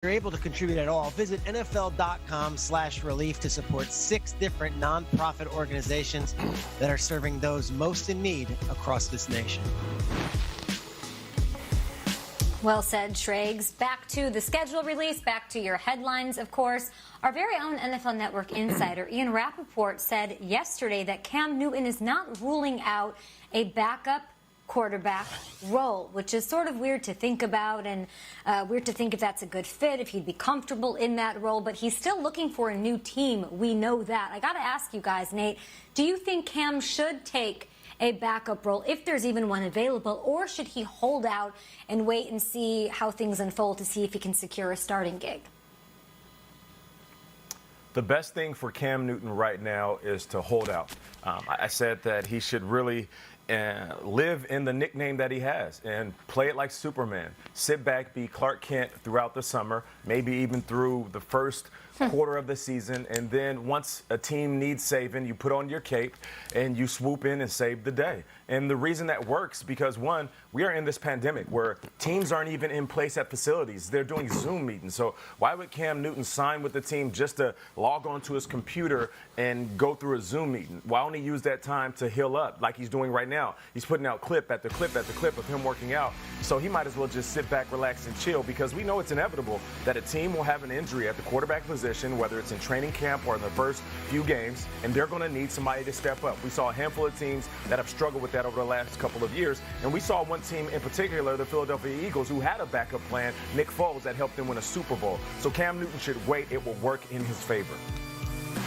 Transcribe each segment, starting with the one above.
you're able to contribute at all, visit NFL.com/relief to support 6 different nonprofit organizations that are serving those most in need across this nation. Well said, Schrags. Back to the schedule release, back to your headlines, of course. Our very own NFL Network insider, Ian Rappaport, said yesterday that Cam Newton is not ruling out a backup quarterback role, which is sort of weird to think about and weird to think if that's a good fit, if he'd be comfortable in that role, but he's still looking for a new team. We know that. I got to ask you guys, Nate, do you think Cam should take a backup role, if there's even one available, or should he hold out and wait and see how things unfold to see if he can secure a starting gig? The best thing for Cam Newton right now is to hold out. I said that he should really live in the nickname that he has and play it like Superman. Sit back, be Clark Kent throughout the summer, maybe even through the first quarter of the season, and then once a team needs saving, you put on your cape and you swoop in and save the day. And the reason that works because, one, we are in this pandemic where teams aren't even in place at facilities. They're doing Zoom meetings. So why would Cam Newton sign with the team just to log onto his computer and go through a Zoom meeting? Why don't he use that time to heal up like he's doing right now? He's putting out clip after clip after clip of him working out. So he might as well just sit back, relax, and chill, because we know it's inevitable that a team will have an injury at the quarterback position, whether it's in training camp or in the first few games, and they're going to need somebody to step up. We saw a handful of teams that have struggled with that over the last couple of years, and we saw one team in particular, the Philadelphia Eagles, who had a backup plan, Nick Foles, that helped them win a Super Bowl. So Cam Newton should wait. It will work in his favor.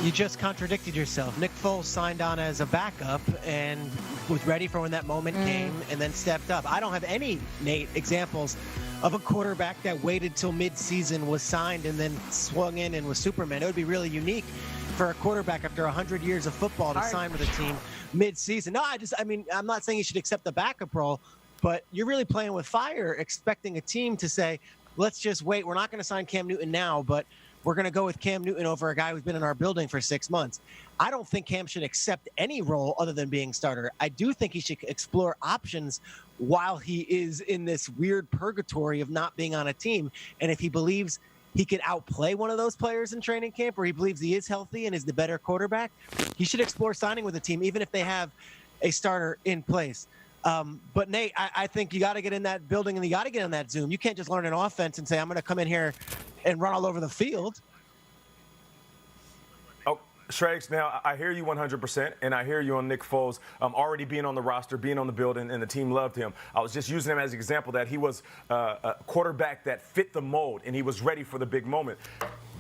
You just contradicted yourself. Nick Foles signed on as a backup and was ready for when that moment came and then stepped up. I don't have any, Nate, examples of a quarterback that waited till mid-season, was signed, and then swung in and was Superman. It would be really unique for a quarterback after 100 years of football to sign with a team mid-season. No, I'm not saying he should accept the backup role, but you're really playing with fire, expecting a team to say, let's just wait. We're not going to sign Cam Newton now, but we're going to go with Cam Newton over a guy who's been in our building for 6 months. I don't think Cam should accept any role other than being starter. I do think he should explore options while he is in this weird purgatory of not being on a team. And if he believes he can outplay one of those players in training camp, or he believes he is healthy and is the better quarterback, he should explore signing with a team, even if they have a starter in place. But Nate, I think you got to get in that building and you got to get on that Zoom. You can't just learn an offense and say, I'm going to come in here and run all over the field. Oh, Schrags, now I hear you 100%, and I hear you on Nick Foles already being on the roster, being on the building, and the team loved him. I was just using him as an example that he was a quarterback that fit the mold, and he was ready for the big moment.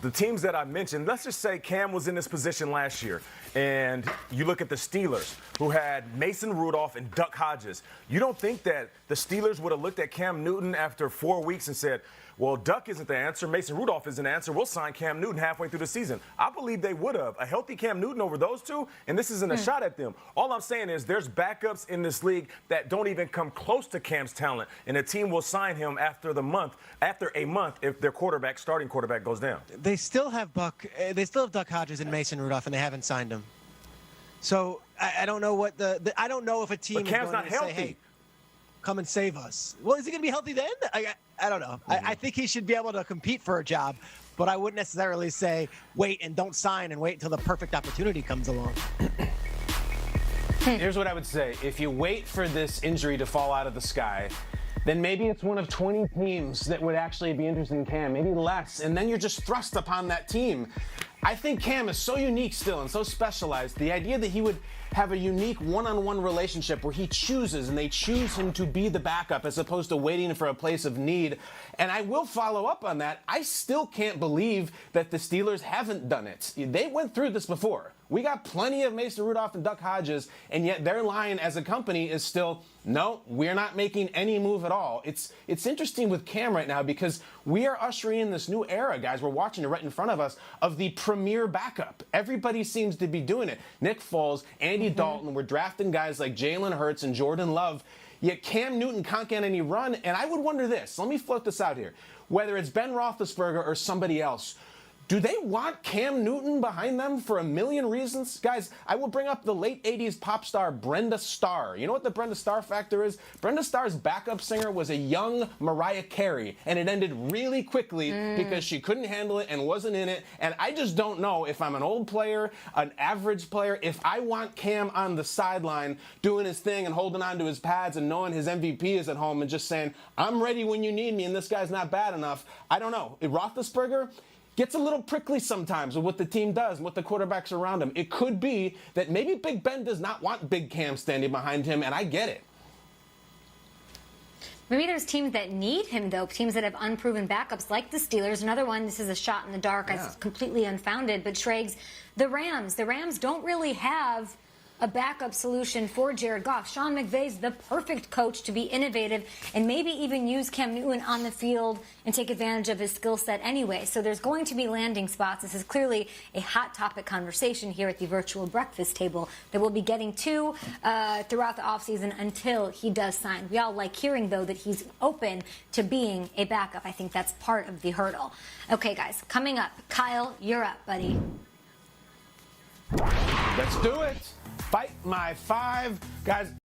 The teams that I mentioned, let's just say Cam was in this position last year, and you look at the Steelers, who had Mason Rudolph and Duck Hodges. You don't think that the Steelers would have looked at Cam Newton after 4 weeks and said, well, Duck isn't the answer, Mason Rudolph isn't the answer, we'll sign Cam Newton halfway through the season? I believe they would have. A healthy Cam Newton over those two, and this isn't a shot at them. All I'm saying is there's backups in this league that don't even come close to Cam's talent, and a team will sign him after a month if their starting quarterback goes down. They still have Duck Hodges and Mason Rudolph, and they haven't signed him. So I don't know what I don't know if a team but Cam's is going not to healthy. say, hey, come and save us. Well, is he going to be healthy then? I don't know. I think he should be able to compete for a job, but I wouldn't necessarily say wait and don't sign and wait until the perfect opportunity comes along. Here's what I would say. If you wait for this injury to fall out of the sky, then maybe it's one of 20 teams that would actually be interested in Cam, maybe less, and then you're just thrust upon that team. I think Cam is so unique still and so specialized. The idea that he would have a unique one-on-one relationship where he chooses and they choose him to be the backup as opposed to waiting for a place of need. And I will follow up on that. I still can't believe that the Steelers haven't done it. They went through this before. We got plenty of Mason Rudolph and Duck Hodges, and yet their line as a company is still, no, we're not making any move at all. It's interesting with Cam right now because we are ushering in this new era, guys. We're watching it right in front of us, of the premier backup. Everybody seems to be doing it. Nick Foles, Andy Dalton, we're drafting guys like Jalen Hurts and Jordan Love. Yet Cam Newton can't get any run, and I would wonder this. Let me float this out here. Whether it's Ben Roethlisberger or somebody else, Do they want Cam Newton behind them for a million reasons? Guys, I will bring up the late 80s pop star Brenda Starr. You know what the Brenda Starr factor is? Brenda Starr's backup singer was a young Mariah Carey, and it ended really quickly because she couldn't handle it and wasn't in it. And I just don't know if I'm an old player, an average player, if I want Cam on the sideline doing his thing and holding on to his pads and knowing his MVP is at home and just saying, I'm ready when you need me and this guy's not bad enough. I don't know. Roethlisberger gets a little prickly sometimes with what the team does and what the quarterbacks around him. It could be that maybe Big Ben does not want Big Cam standing behind him, and I get it. Maybe there's teams that need him, though, teams that have unproven backups, like the Steelers. Another one, this is a shot in the dark. It's completely unfounded. But Schrags, the Rams. The Rams don't really have a backup solution for Jared Goff. Sean McVay's the perfect coach to be innovative and maybe even use Cam Newton on the field and take advantage of his skill set anyway. So there's going to be landing spots. This is clearly a hot topic conversation here at the virtual breakfast table that we'll be getting to throughout the offseason until he does sign. We all like hearing, though, that he's open to being a backup. I think that's part of the hurdle. Okay, guys, coming up, Kyle, you're up, buddy. Let's do it. Fight my five. Guys,